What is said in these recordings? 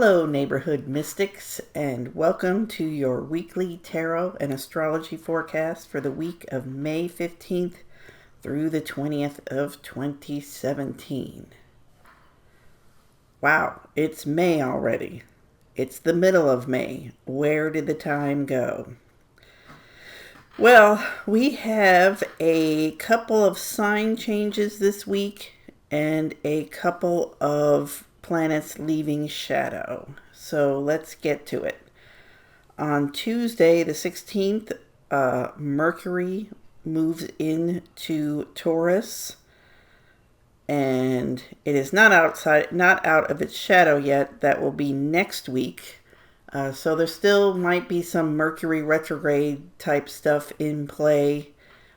Hello, neighborhood mystics, and welcome to your weekly tarot and astrology forecast for the week of May 15th through the 20th of 2017. Wow, it's May already. It's the middle of May. Where did the time go? Well, we have a couple of sign changes this week and a couple of planets leaving shadow. So let's get to it. On Tuesday, the 16th, Mercury moves into Taurus, and it is not out of its shadow yet. That will be next week. So there still might be some Mercury retrograde type stuff in play.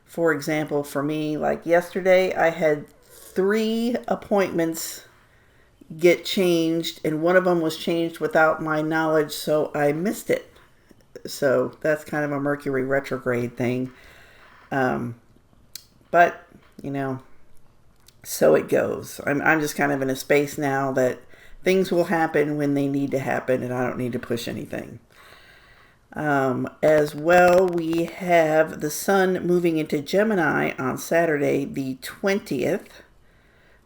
For example, for me, like yesterday, I had 3 appointments get changed, and one of them was changed without my knowledge, so I missed it. So that's kind of a Mercury retrograde thing. But, so it goes. I'm just kind of in a space now that things will happen when they need to happen, and I don't need to push anything. As well, we have the sun moving into Gemini on Saturday, the 20th.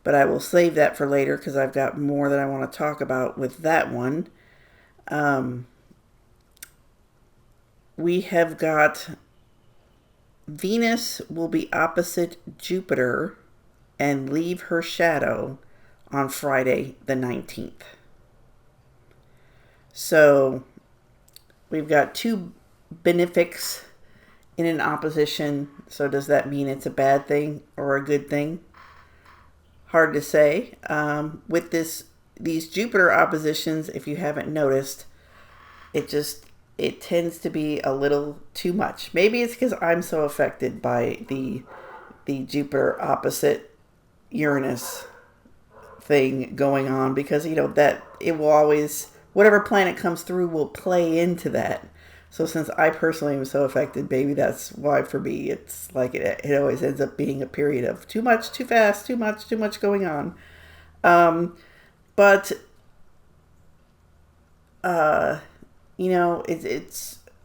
But I will save that for later because I've got more that I want to talk about with that one. We have got Venus will be opposite Jupiter and leave her shadow on Friday the 19th. So we've got 2 benefics in an opposition. So does that mean it's a bad thing or a good thing? Hard to say. With these Jupiter oppositions, if you haven't noticed, it tends to be a little too much. Maybe it's because I'm so affected by the Jupiter opposite Uranus thing going on, because that it will always, whatever planet comes through will play into that. So since I personally am so affected, maybe that's why for me it's like it always ends up being a period of too much, too fast, too much going on. But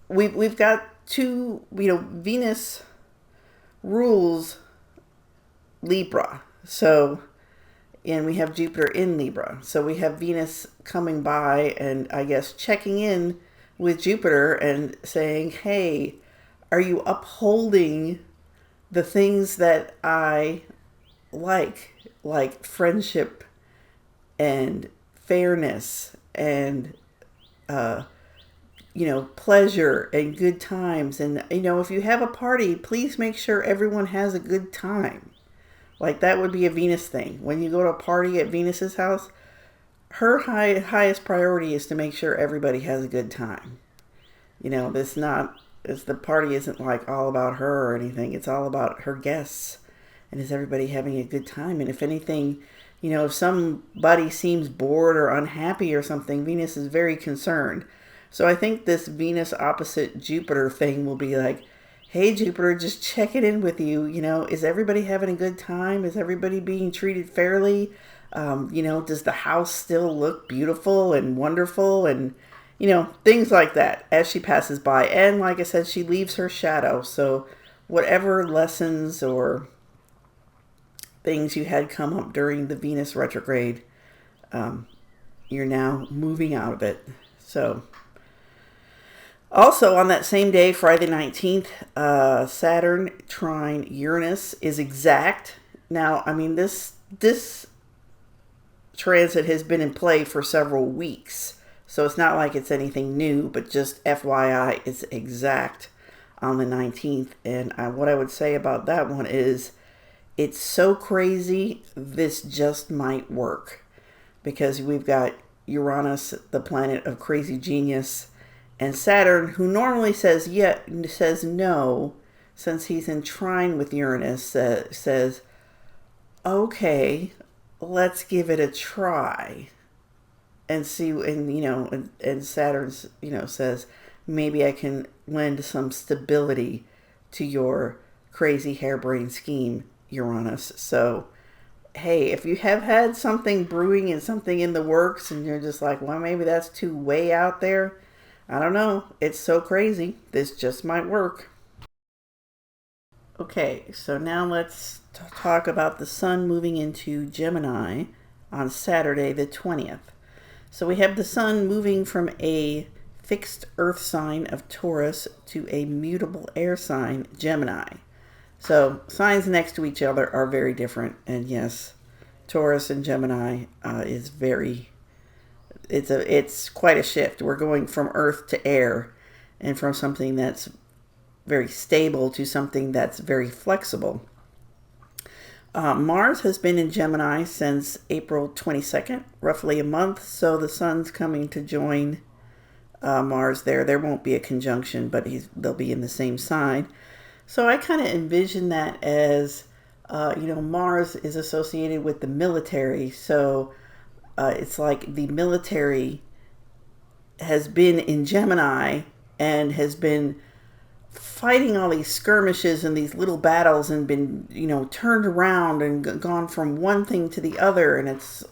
we've got 2, Venus rules Libra. So, and we have Jupiter in Libra. So we have Venus coming by and I guess checking in with Jupiter and saying, hey, are you upholding the things that I like friendship and fairness and, pleasure and good times. And, if you have a party, please make sure everyone has a good time. Like that would be a Venus thing. When you go to a party at Venus's house, her highest priority is to make sure everybody has a good time. The party isn't like all about her or anything. It's all about her guests. And is everybody having a good time? And if anything, if somebody seems bored or unhappy or something, Venus is very concerned. So I think this Venus opposite Jupiter thing will be like, hey, Jupiter, just checking in with you. Is everybody having a good time? Is everybody being treated fairly? Does the house still look beautiful and wonderful? And, things like that as she passes by. And like I said, she leaves her shadow. So whatever lessons or things you had come up during the Venus retrograde, you're now moving out of it. So also on that same day, Friday 19th, Saturn trine Uranus is exact. Now, this transit has been in play for several weeks, so it's not like it's anything new, but just FYI, it's exact on the 19th. And what I would say about that one is it's so crazy, this just might work, because we've got Uranus, the planet of crazy genius, and Saturn, who normally says no, since he's in trine with Uranus, says, okay, let's give it a try and see. And Saturn's, says, maybe I can lend some stability to your crazy harebrained scheme, Uranus. So hey, if you have had something brewing and something in the works and you're just like, well, maybe that's too way out there. I don't know. It's so crazy. This just might work. Okay, so now let's talk about the sun moving into Gemini on Saturday the 20th. So we have the sun moving from a fixed earth sign of Taurus to a mutable air sign, Gemini. So signs next to each other are very different. And yes, Taurus and Gemini is very, it's quite a shift. We're going from earth to air and from something that's very stable to something that's very flexible. Mars has been in Gemini since April 22nd, roughly a month. So the sun's coming to join Mars there. There won't be a conjunction, but they'll be in the same sign. So I kind of envision that as, Mars is associated with the military. So it's like the military has been in Gemini and has been fighting all these skirmishes and these little battles and been, turned around and gone from one thing to the other. And it's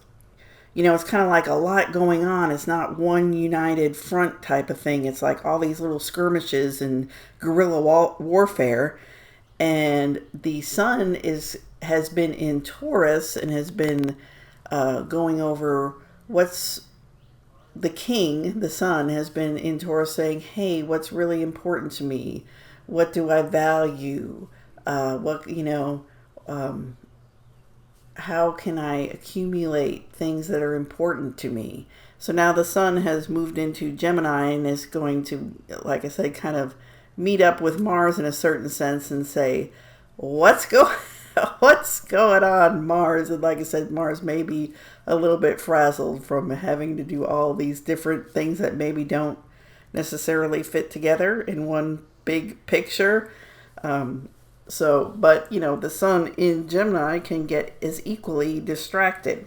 kind of like a lot going on. It's not one united front type of thing. It's like all these little skirmishes and guerrilla warfare. And the sun has been in Taurus and has been going over what's the king, the sun, has been in Taurus saying, hey, what's really important to me? What do I value? How can I accumulate things that are important to me? So now the sun has moved into Gemini and is going to, like I said, kind of meet up with Mars in a certain sense and say, what's going on, Mars? And like I said, Mars may be a little bit frazzled from having to do all these different things that maybe don't necessarily fit together in one big picture. But the sun in Gemini can get as equally distracted.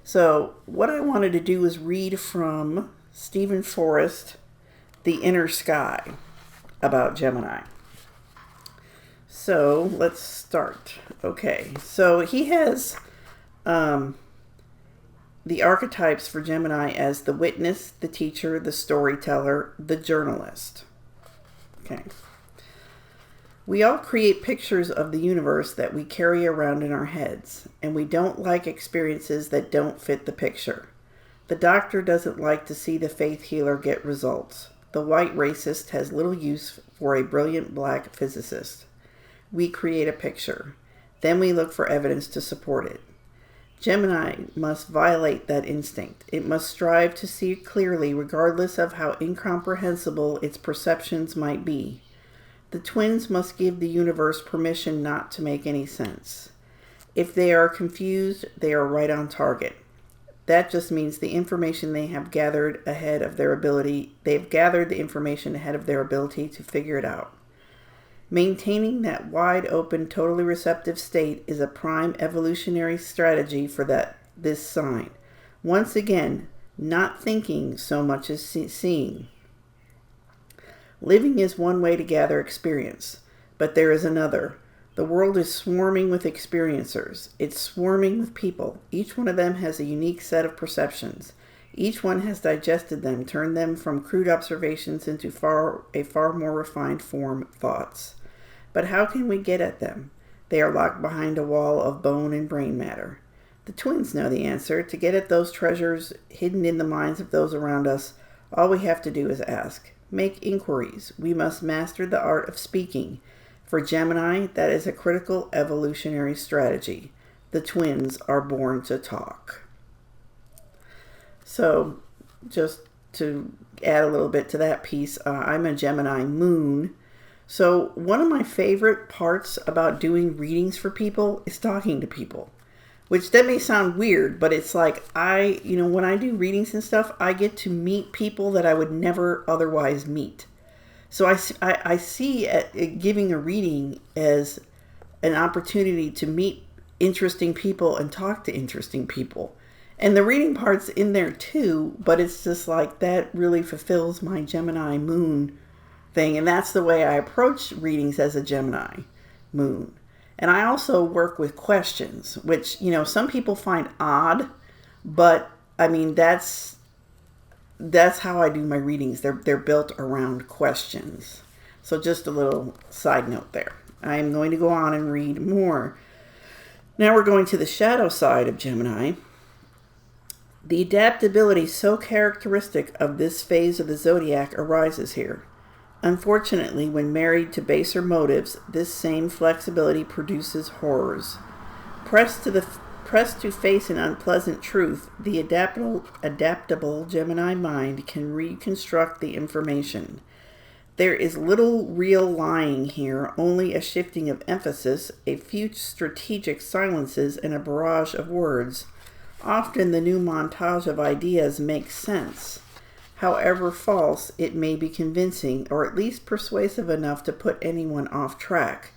So what I wanted to do is read from Stephen Forrest, The Inner Sky, about Gemini. So let's start. Okay, so he has the archetypes for Gemini as the witness, the teacher, the storyteller, the journalist. Okay. We all create pictures of the universe that we carry around in our heads, and we don't like experiences that don't fit the picture. The doctor doesn't like to see the faith healer get results. The white racist has little use for a brilliant black physicist. We create a picture. Then we look for evidence to support it. Gemini must violate that instinct. It must strive to see clearly regardless of how incomprehensible its perceptions might be. The twins must give the universe permission not to make any sense. If they are confused, they are right on target. That just means the information they have gathered ahead of their ability, they've gathered the information ahead of their ability to figure it out. Maintaining that wide open, totally receptive state is a prime evolutionary strategy for this sign. Once again, not thinking so much as seeing. Living is one way to gather experience, but there is another. The world is swarming with experiencers. It's swarming with people. Each one of them has a unique set of perceptions. Each one has digested them, turned them from crude observations into a far more refined form thoughts. But how can we get at them? They are locked behind a wall of bone and brain matter. The twins know the answer. To get at those treasures hidden in the minds of those around us, all we have to do is ask. Make inquiries. We must master the art of speaking. For Gemini, that is a critical evolutionary strategy. The twins are born to talk. So, just to add a little bit to that piece, I'm a Gemini moon. So, one of my favorite parts about doing readings for people is talking to people. Which that may sound weird, but it's like when I do readings and stuff, I get to meet people that I would never otherwise meet. So I see giving a reading as an opportunity to meet interesting people and talk to interesting people. And the reading part's in there too, but it's just like that really fulfills my Gemini moon thing. And that's the way I approach readings as a Gemini moon. And I also work with questions, which, some people find odd, but I mean, that's how I do my readings. They're built around questions. So just a little side note there. I am going to go on and read more. Now we're going to the shadow side of Gemini. The adaptability so characteristic of this phase of the zodiac arises here. Unfortunately, when married to baser motives, this same flexibility produces horrors. Pressed to face an unpleasant truth, the adaptable Gemini mind can reconstruct the information. There is little real lying here, only a shifting of emphasis, a few strategic silences, and a barrage of words. Often the new montage of ideas makes sense. However false, it may be convincing, or at least persuasive enough to put anyone off track.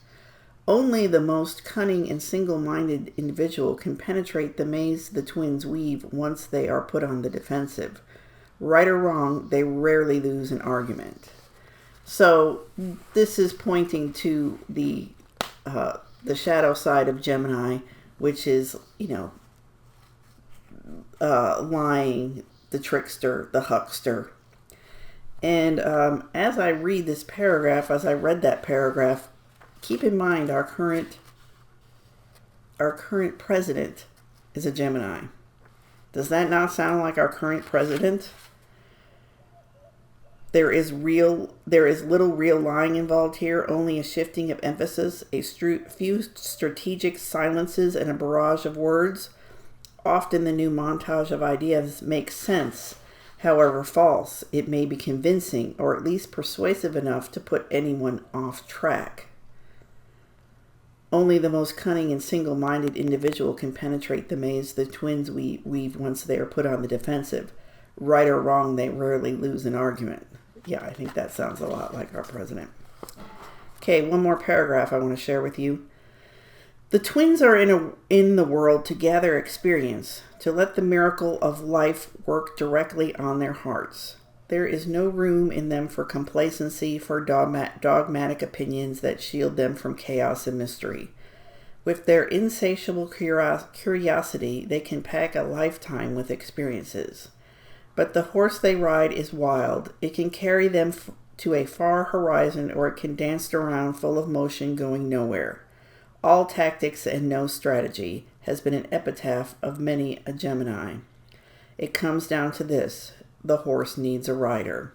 Only the most cunning and single-minded individual can penetrate the maze the twins weave once they are put on the defensive. Right or wrong, they rarely lose an argument. So this is pointing to the shadow side of Gemini, which is, lying, the trickster, the huckster. And as I read this paragraph, as I read that paragraph, keep in mind our current president is a Gemini. Does that not sound like our current president? There is little real lying involved here, only a shifting of emphasis, a few strategic silences, and a barrage of words. Often the new montage of ideas makes sense. However false, it may be convincing, or at least persuasive enough to put anyone off track. Only the most cunning and single-minded individual can penetrate the maze the twins weave once they are put on the defensive. Right or wrong, they rarely lose an argument. Yeah, I think that sounds a lot like our president. Okay, one more paragraph I want to share with you. The twins are in the world to gather experience, to let the miracle of life work directly on their hearts. There is no room in them for complacency, for dogmatic opinions that shield them from chaos and mystery. With their insatiable curiosity, they can pack a lifetime with experiences. But the horse they ride is wild. It can carry them to a far horizon, or it can dance around full of motion going nowhere. All tactics and no strategy has been an epitaph of many a Gemini. It comes down to this: the horse needs a rider.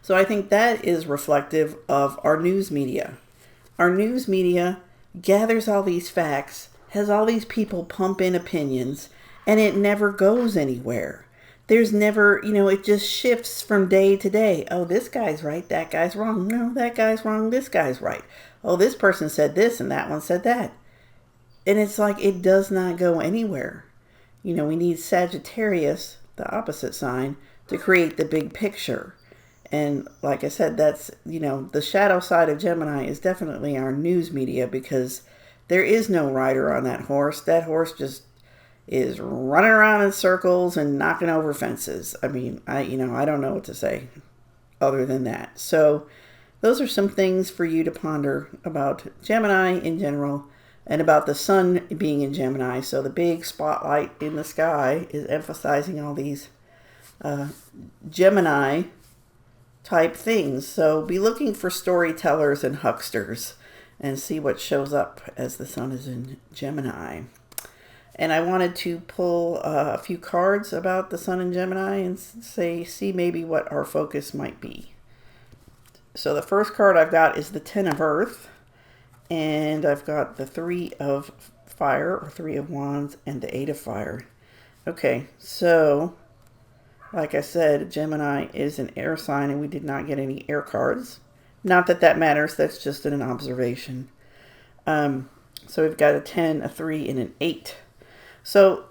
So I think that is reflective of our news media. Our news media gathers all these facts, has all these people pump in opinions, and it never goes anywhere. There's never, it just shifts from day to day. Oh, this guy's right, that guy's wrong. No, that guy's wrong, this guy's right. Oh, this person said this and that one said that. And it's like it does not go anywhere. We need Sagittarius, the opposite sign, to create the big picture. And like I said, that's, the shadow side of Gemini is definitely our news media, because there is no rider on that horse. That horse just is running around in circles and knocking over fences. I mean, I don't know what to say other than that. So those are some things for you to ponder about Gemini in general, and about the sun being in Gemini. So the big spotlight in the sky is emphasizing all these Gemini type things. So be looking for storytellers and hucksters and see what shows up as the sun is in Gemini. And I wanted to pull a few cards about the sun in Gemini and see maybe what our focus might be. So the first card I've got is the Ten of Earth, and I've got the Three of Fire, or Three of Wands, and the Eight of Fire. Okay, so like I said, Gemini is an air sign, and we did not get any air cards. Not that that matters, that's just an observation. So we've got a 10, a 3, and an 8. So,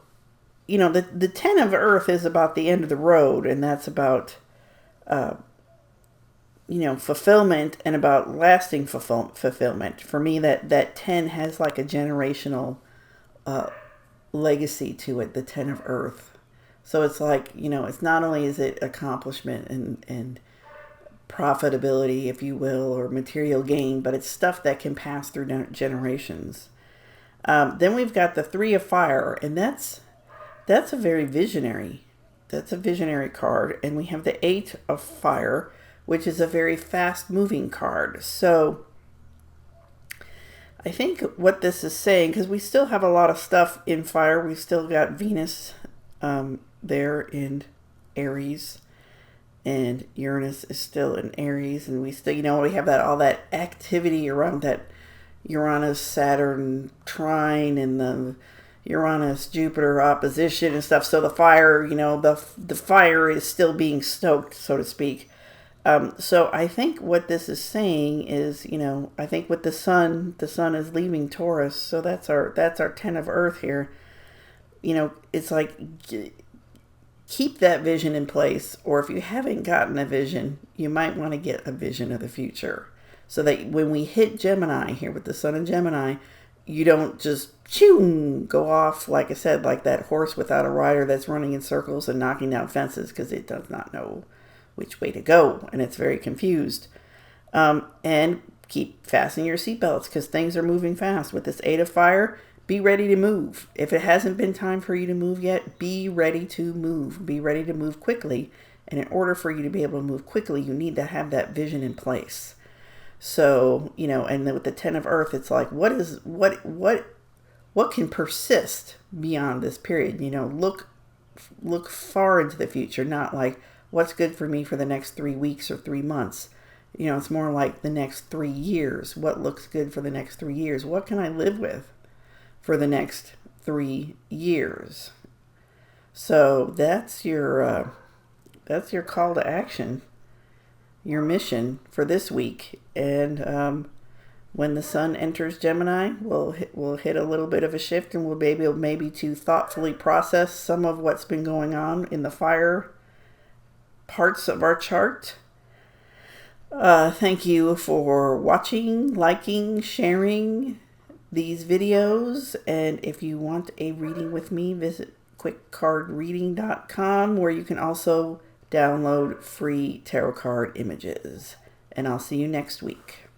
the 10 of Earth is about the end of the road, and that's about fulfillment and about lasting fulfillment. For me, that 10 has like a generational legacy to it, the 10 of Earth. So it's like, it's not only is it accomplishment and profitability, if you will, or material gain, but it's stuff that can pass through generations. Then we've got the Three of Fire, and that's a very visionary. That's a visionary card. And we have the Eight of Fire, which is a very fast-moving card. So I think what this is saying, because we still have a lot of stuff in fire. We've still got Venus there in Aries, and Uranus is still in Aries, and we still, we have all that activity around that Uranus Saturn trine and the Uranus Jupiter opposition and stuff. So the fire, the fire is still being stoked, so to speak. So I think what this is saying is, I think with the sun is leaving Taurus, so that's our 10 of Earth here. It's like, keep that vision in place, or if you haven't gotten a vision, you might want to get a vision of the future, so that when we hit Gemini here with the sun in Gemini, you don't just go off, like I said, like that horse without a rider that's running in circles and knocking down fences because it does not know which way to go, and it's very confused. And keep fastening your seatbelts, because things are moving fast. With this Eight of Fire, be ready to move. If it hasn't been time for you to move yet, be ready to move. Be ready to move quickly. And in order for you to be able to move quickly, you need to have that vision in place. So, and then with the 10 of Earth, it's like, what can persist beyond this period? Look far into the future, not like what's good for me for the next 3 weeks or 3 months. It's more like the next 3 years. What looks good for the next 3 years? What can I live with for the next 3 years? So that's your call to action, your mission for this week. And when the sun enters Gemini, we'll hit a little bit of a shift, and we'll be able maybe to thoughtfully process some of what's been going on in the fire parts of our chart. Thank you for watching, liking, sharing these videos. And if you want a reading with me, visit quickcardreading.com, where you can also download free tarot card images. And I'll see you next week.